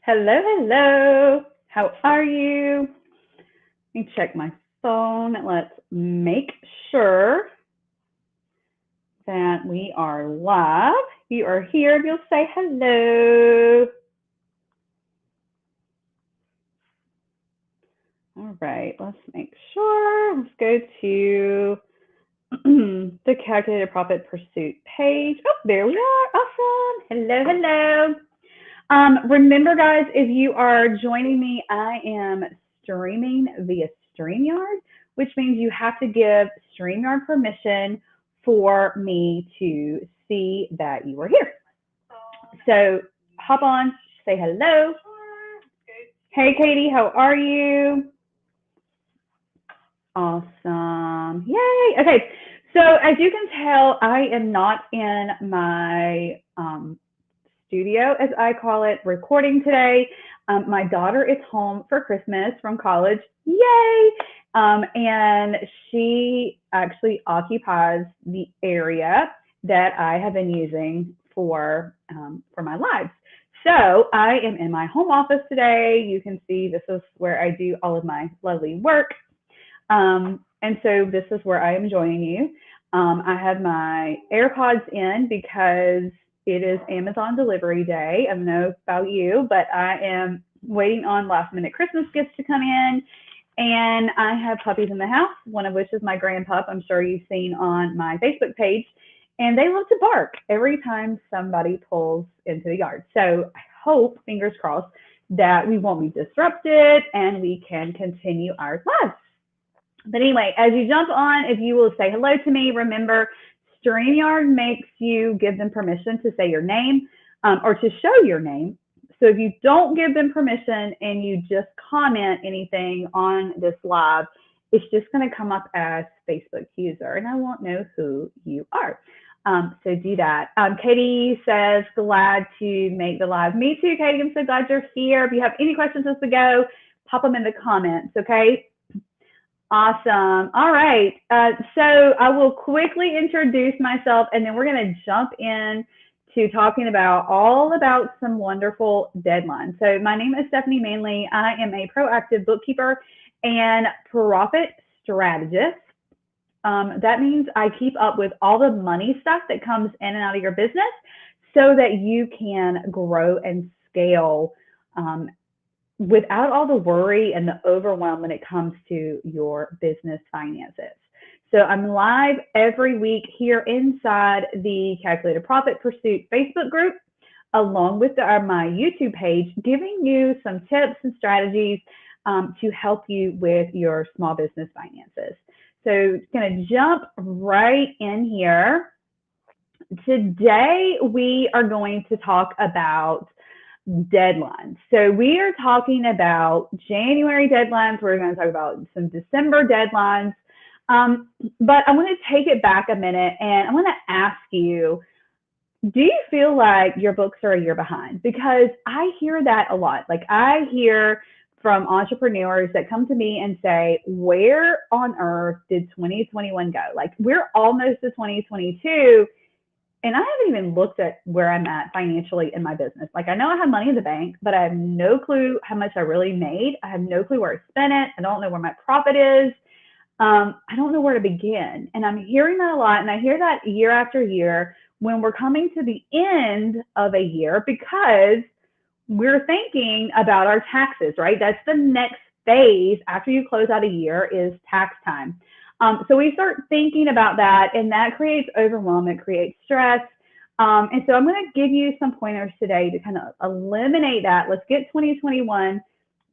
Hello, hello. How are you? Let me check my phone. Let's make sure that we are live. If you are here, you'll say hello. All right, let's make sure. Let's go to the Calculated Profit Pursuit page. Oh, there we are. Awesome. Hello, hello. Remember, guys, if you are joining me, I am streaming via StreamYard, which means you have to give StreamYard permission for me to see that you are here. So hop on, say hello. Hey, Katie, how are you? Awesome. Yay. Okay. So as you can tell, I am not in my studio, as I call it, recording today. My daughter is home for Christmas from college. Yay! And she actually occupies the area that I have been using for my lives. So I am in my home office today. You can see this is where I do all of my lovely work. And so this is where I am joining you. I have my AirPods in because it is Amazon delivery day. I don't know about you, but I am waiting on last minute Christmas gifts to come in. And I have puppies in the house, one of which is my grand pup. I'm sure you've seen on my Facebook page. And they love to bark every time somebody pulls into the yard. So I hope, fingers crossed, that we won't be disrupted and we can continue our lives. But anyway, as you jump on, if you will say hello to me, remember StreamYard makes you give them permission to say your name or to show your name. So if you don't give them permission and you just comment anything on this live, it's just going to come up as Facebook user and I won't know who you are. So do that. Katie says, glad to make the live. Me too, Katie. I'm so glad you're here. If you have any questions as we go, pop them in the comments, okay? Awesome. All right. So I will quickly introduce myself and then we're going to jump in to talking about all about some wonderful deadlines. So my name is Stephanie Manley. I am a proactive bookkeeper and profit strategist. That means I keep up with all the money stuff that comes in and out of your business so that you can grow and scale without all the worry and the overwhelm when it comes to your business finances. So I'm live every week here inside the Calculated Profit Pursuit Facebook group, along with my YouTube page, giving you some tips and strategies to help you with your small business finances. So going to jump right in here. Today, we are going to talk about deadlines. So we are talking about January deadlines. We're going to talk about some December deadlines. But I want to take it back a minute and I want to ask you, do you feel like your books are a year behind? Because I hear that a lot. Like I hear from entrepreneurs that come to me and say, where on earth did 2021 go? Like we're almost to 2022 and I haven't even looked at where I'm at financially in my business. Like I know I have money in the bank, but I have no clue how much I really made. I have no clue where I spent it. I don't know where my profit is. I don't know where to begin. And I'm hearing that a lot. And I hear that year after year when we're coming to the end of a year because we're thinking about our taxes, right? That's the next phase after you close out a year is tax time. So we start thinking about that and that creates overwhelm, it creates stress. And so I'm going to give you some pointers today to kind of eliminate that. Let's get 2021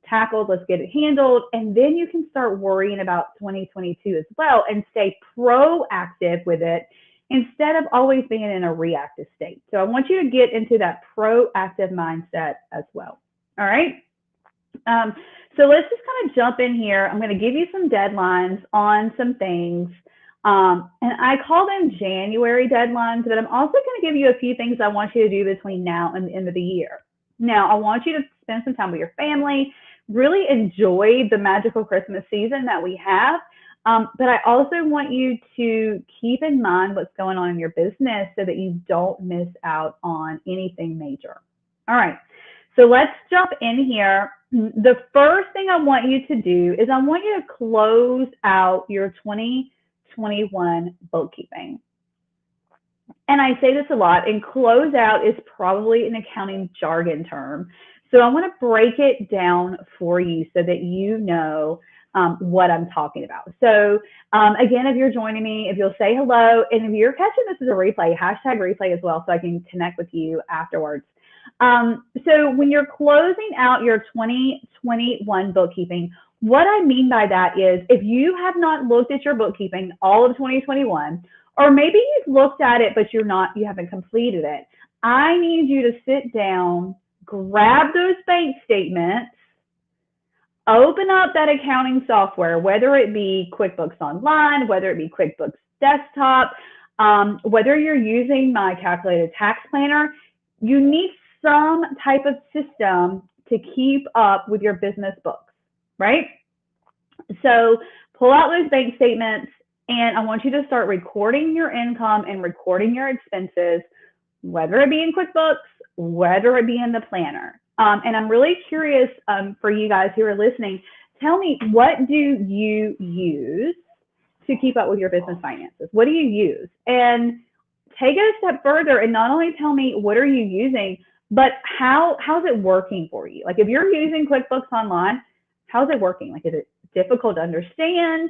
tackled, let's get it handled, and then you can start worrying about 2022 as well and stay proactive with it instead of always being in a reactive state. So I want you to get into that proactive mindset as well. All right. So let's just kind of jump in here. I'm going to give you some deadlines on some things. And I call them January deadlines, but I'm also going to give you a few things I want you to do between now and the end of the year. Now, I want you to spend some time with your family, really enjoy the magical Christmas season that we have. But I also want you to keep in mind what's going on in your business so that you don't miss out on anything major. All right. So let's jump in here. The first thing I want you to do is I want you to close out your 2021 bookkeeping. And I say this a lot, and close out is probably an accounting jargon term. So I want to break it down for you so that you know what I'm talking about. So again, if you're joining me, if you'll say hello, and if you're catching this as a replay, hashtag replay as well, so I can connect with you afterwards. So when you're closing out your 2021 bookkeeping, what I mean by that is if you have not looked at your bookkeeping all of 2021, or maybe you've looked at it, but you haven't completed it, I need you to sit down, grab those bank statements, open up that accounting software, whether it be QuickBooks Online, whether it be QuickBooks Desktop, whether you're using my calculated tax planner, you need some type of system to keep up with your business books, right? So pull out those bank statements, and I want you to start recording your income and recording your expenses, whether it be in QuickBooks, whether it be in the planner. And I'm really curious for you guys who are listening, tell me, what do you use to keep up with your business finances? What do you use? And take it a step further and not only tell me what are you using, but how's it working for you? Like if you're using QuickBooks Online, how's it working? Like, is it difficult to understand?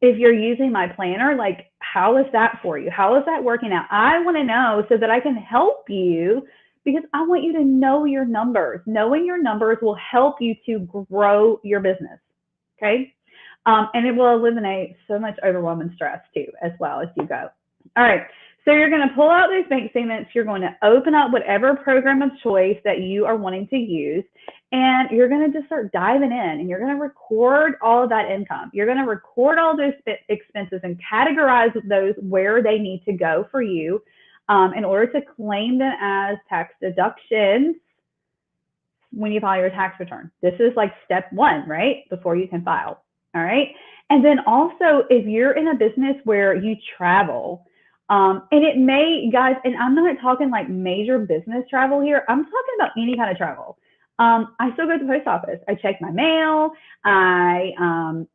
If you're using my planner, like how is that for you? How is that working out? I want to know so that I can help you, because I want you to know your numbers. Knowing your numbers will help you to grow your business, okay? And it will eliminate so much overwhelm and stress too, as well as you go. All right, so you're going to pull out those bank statements. You're going to open up whatever program of choice that you are wanting to use, and you're going to just start diving in, and you're going to record all of that income. You're going to record all those expenses and categorize those where they need to go for you in order to claim them as tax deductions when you file your tax return. This is like step one, right? Before you can file. All right. And then also, if you're in a business where you travel, and it may, guys, and I'm not talking like major business travel here. I'm talking about any kind of travel. I still go to the post office. I check my mail. I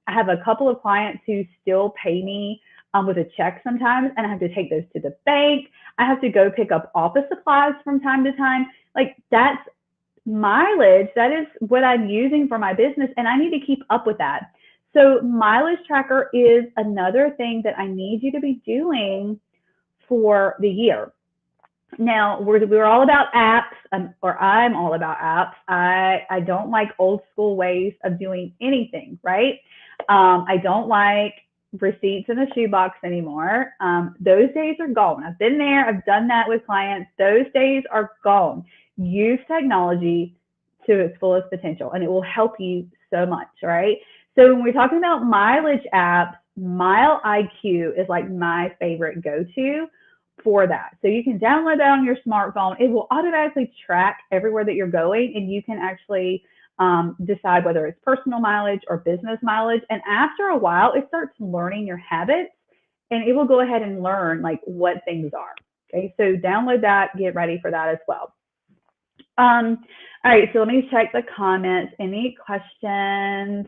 have a couple of clients who still pay me with a check sometimes, and I have to take those to the bank. I have to go pick up office supplies from time to time. Like, that's mileage. That is what I'm using for my business, and I need to keep up with that. So mileage tracker is another thing that I need you to be doing for the year. Now, we're all about apps, or I'm all about apps. I don't like old school ways of doing anything, right? I don't like receipts in a shoebox anymore. Those days are gone. I've been there. I've done that with clients. Those days are gone. Use technology to its fullest potential, and it will help you so much, right? So when we're talking about mileage apps, Mile IQ is like my favorite go-to for that. So you can download that on your smartphone. It will automatically track everywhere that you're going, and you can actually decide whether it's personal mileage or business mileage. And after a while, it starts learning your habits, and it will go ahead and learn like what things are. Okay, so download that, get ready for that as well. All right, so let me check the comments. Any questions?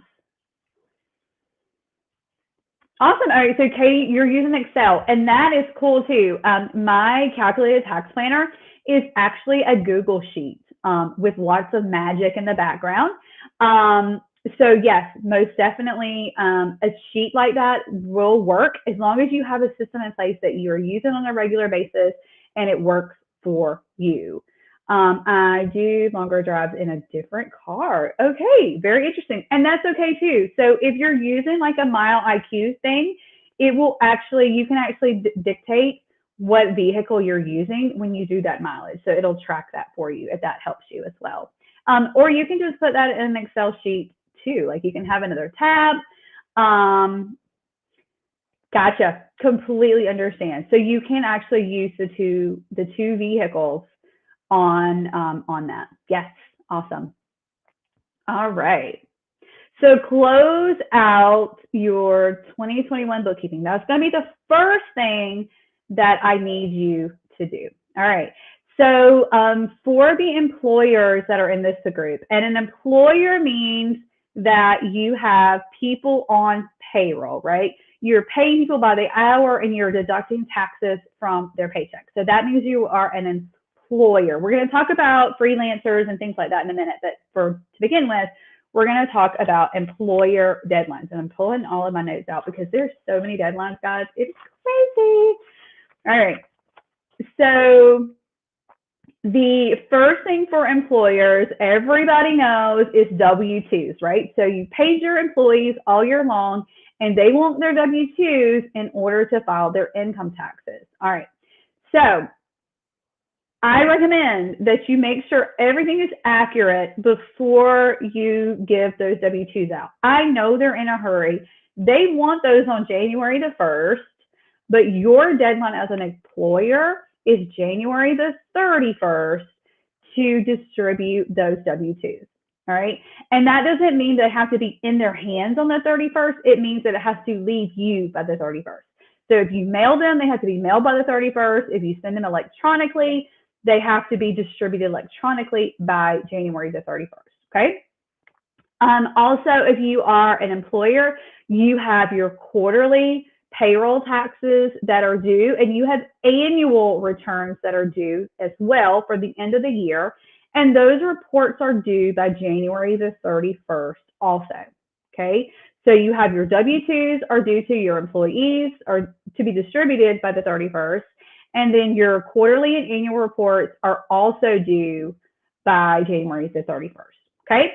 Awesome. All right, so Katie, you're using Excel, and that is cool too. My calculated tax planner is actually a Google sheet with lots of magic in the background. So yes, most definitely a sheet like that will work as long as you have a system in place that you're using on a regular basis and it works for you. I do longer drives in a different car. Okay, very interesting. And that's okay too. So if you're using like a Mile IQ thing, it will actually, you can actually dictate what vehicle you're using when you do that mileage. So it'll track that for you if that helps you as well. Or you can just put that in an Excel sheet too. Like you can have another tab. Gotcha. Completely understand. So you can actually use the two vehicles on that. Yes, awesome. All right. So close out your 2021 bookkeeping. That's going to be the first thing that I need you to do. All right. So for the employers that are in this group, and an employer means that you have people on payroll, right? You're paying people by the hour and you're deducting taxes from their paycheck. So that means you are an employer. We're going to talk about freelancers and things like that in a minute, but to begin with, we're going to talk about employer deadlines. And I'm pulling all of my notes out because there's so many deadlines, guys. It's crazy. All right. So the first thing for employers, everybody knows, is W-2s, right? So you paid your employees all year long, and they want their W-2s in order to file their income taxes. All right. So I recommend that you make sure everything is accurate before you give those W-2s out. I know they're in a hurry. They want those on January the 1st, but your deadline as an employer is January the 31st to distribute those W-2s. All right. And that doesn't mean they have to be in their hands on the 31st. It means that it has to leave you by the 31st. So if you mail them, they have to be mailed by the 31st. If you send them electronically, they have to be distributed electronically by January the 31st. Okay. Also, if you are an employer, you have your quarterly payroll taxes that are due, and you have annual returns that are due as well for the end of the year. And those reports are due by January the 31st also. Okay. So you have your W-2s are due to your employees or to be distributed by the 31st. And then your quarterly and annual reports are also due by January the 31st. Okay.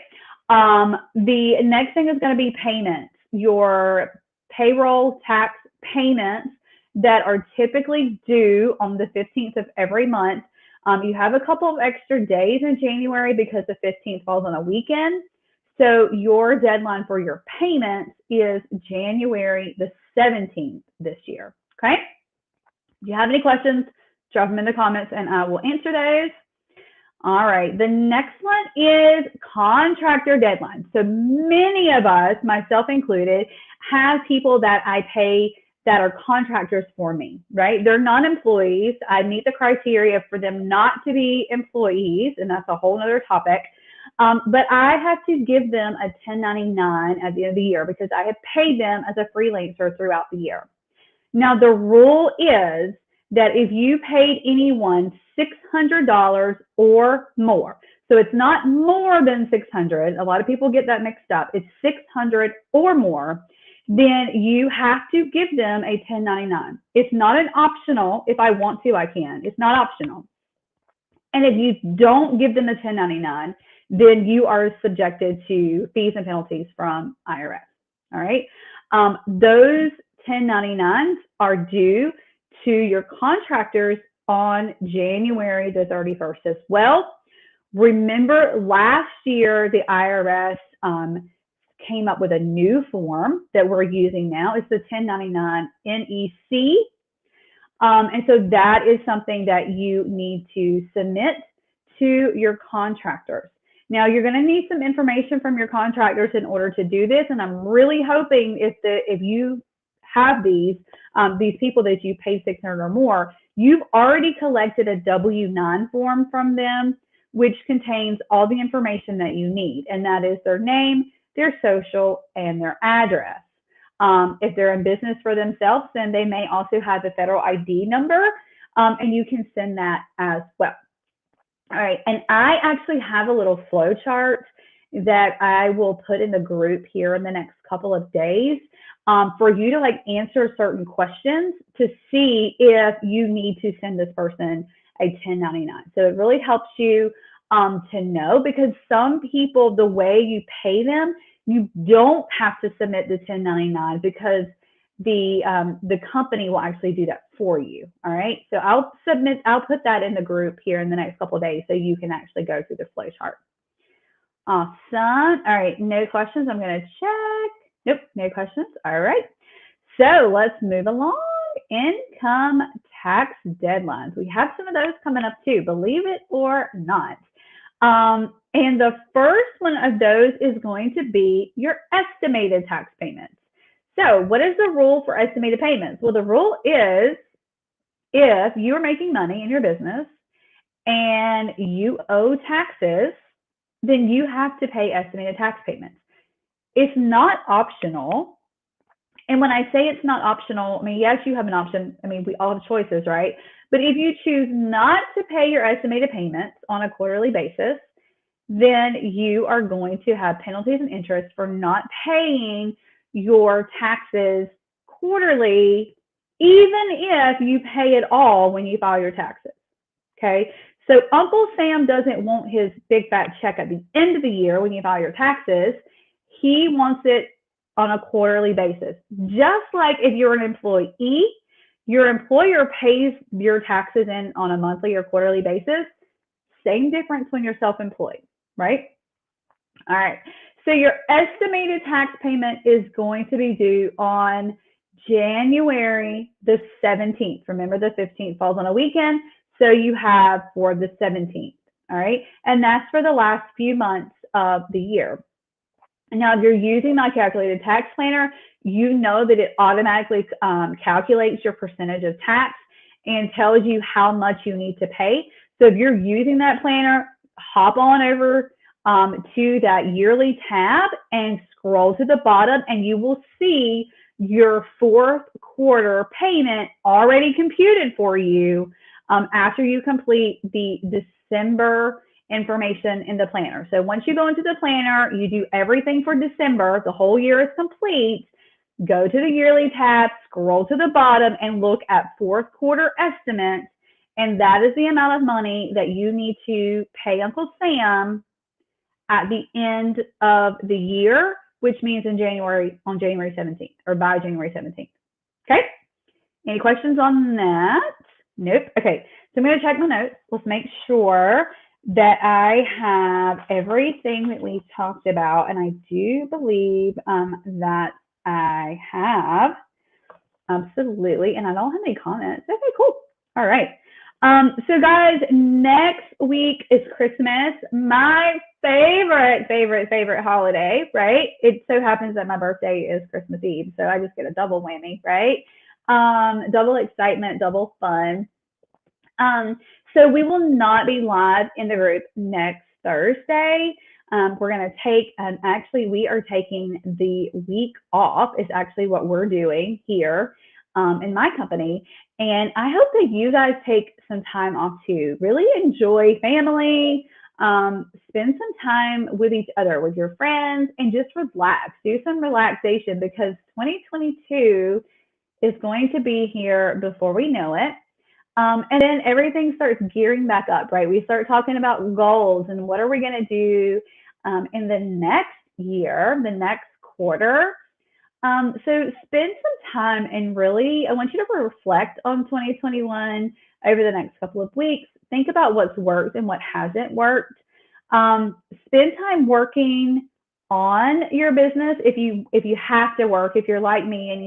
The next thing is going to be payments. Your payroll tax payments that are typically due on the 15th of every month. You have a couple of extra days in January because the 15th falls on a weekend. So your deadline for your payments is January the 17th this year. Okay. If you have any questions, drop them in the comments and I will answer those. All right. The next one is contractor deadlines. So many of us, myself included, have people that I pay that are contractors for me, right? They're not employees. I meet the criteria for them not to be employees, and that's a whole other topic. But I have to give them a 1099 at the end of the year because I have paid them as a freelancer throughout the year. Now, the rule is that if you paid anyone $600 or more, so it's not more than 600, a lot of people get that mixed up, it's 600 or more, then you have to give them a 1099. It's not an optional. If I want to, I can. It's not optional. And if you don't give them the 1099, then you are subjected to fees and penalties from IRS. All right. Those 1099s are due to your contractors on January the 31st as well. Remember last year, the IRS came up with a new form that we're using now. It's the 1099 NEC. And so that is something that you need to submit to your contractors. Now, you're going to need some information from your contractors in order to do this. And I'm really hoping if you have these people that you pay 600 or more, you've already collected a W-9 form from them, which contains all the information that you need. And that is their name, their social, and their address. If they're in business for themselves, then they may also have the federal ID number, and you can send that as well. All right, and I actually have a little flow chart that I will put in the group here in the next couple of days for you to answer certain questions to see if you need to send this person a 1099. So it really helps you to know, because some people, the way you pay them, you don't have to submit the 1099 because the company will actually do that for you. All right. So I'll put that in the group here in the next couple of days so you can actually go through the flow chart. Awesome. All right. No questions. I'm going to check. Nope. No questions. All right. So let's move along. Income tax deadlines. We have some of those coming up too, believe it or not. And the first one of those is going to be your estimated tax payments. So what is the rule for estimated payments? Well, the rule is if you're making money in your business and you owe taxes, then you have to pay estimated tax payments. It's not optional. And when I say it's not optional, I mean, yes, you have an option. I mean, we all have choices, right? But if you choose not to pay your estimated payments on a quarterly basis, then you are going to have penalties and interest for not paying your taxes quarterly, even if you pay it all when you file your taxes. Okay. So Uncle Sam doesn't want his big fat check at the end of the year when you file your taxes. He wants it on a quarterly basis. Just like if you're an employee, your employer pays your taxes in on a monthly or quarterly basis. Same difference when you're self-employed, right? All right. So your estimated tax payment is going to be due on January the 17th. Remember, the 15th falls on a weekend, so you have for the 17th. All right. And that's for the last few months of the year. Now, if you're using my calculated tax planner, you know that it automatically calculates your percentage of tax and tells you how much you need to pay. So if you're using that planner, hop on over to that yearly tab and scroll to the bottom, and you will see your fourth quarter payment already computed for you after you complete the December information in the planner. So once you go into the planner, you do everything for December, the whole year is complete, go to the yearly tab, scroll to the bottom, and look at fourth quarter estimates. And that is the amount of money that you need to pay Uncle Sam at the end of the year, which means on January 17th, or by January 17th. Okay? Any questions on that? Nope. Okay. So I'm going to check my notes. Let's make sure that I have everything that we talked about. And I do believe that I have. Absolutely. And I don't have any comments. Okay, cool. All right. So guys, next week is Christmas, my favorite holiday, right? It so happens that my birthday is Christmas Eve, so I just get a double whammy, right? Double excitement, double fun. So we will not be live in the group next Thursday. We're going to take, actually we are taking the week off is actually what we're doing here in my company. And I hope that you guys take some time off too. Really enjoy family, spend some time with each other, with your friends, and just relax. Do some relaxation because 2022 is going to be here before we know it. And then everything starts gearing back up, right? We start talking about goals and what are we going to do in the next year, the next quarter. So spend some time and really, I want you to reflect on 2021 over the next couple of weeks. Think about what's worked and what hasn't worked. Spend time working on your business. If you have to work, if you're like me and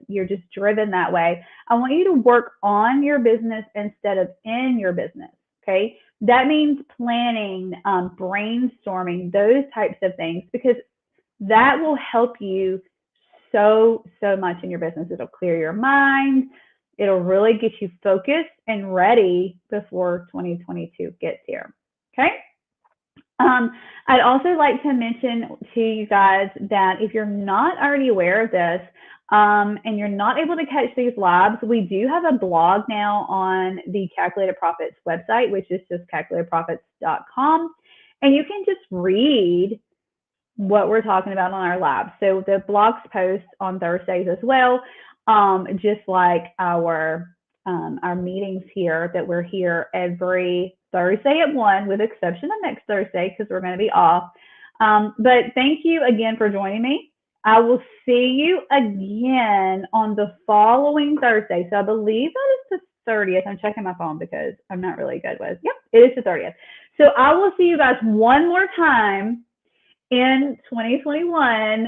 you're just driven that way, I want you to work on your business instead of in your business. Okay. That means planning, brainstorming, those types of things, because that will help you so much in your business. It'll clear your mind. It'll really get you focused and ready before 2022 gets here. Okay. I'd also like to mention to you guys that if you're not already aware of this and you're not able to catch these labs, we do have a blog now on the Calculated Profits website, which is just calculatedprofits.com. And you can just read what we're talking about on our labs. So the blogs post on Thursdays as well, just like our meetings here, that we're here every Thursday at 1, with exception of next Thursday because we're going to be off. But thank you again for joining me. I will see you again on the following Thursday. So I believe that is the 30th. I'm checking my phone because I'm not really good with, yep, it is the 30th. So I will see you guys one more time in 2021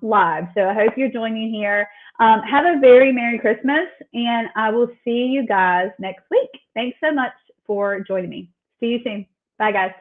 live. So I hope you're joining here. Have a very Merry Christmas, and I will see you guys next week. Thanks so much for joining me. See you soon. Bye, guys.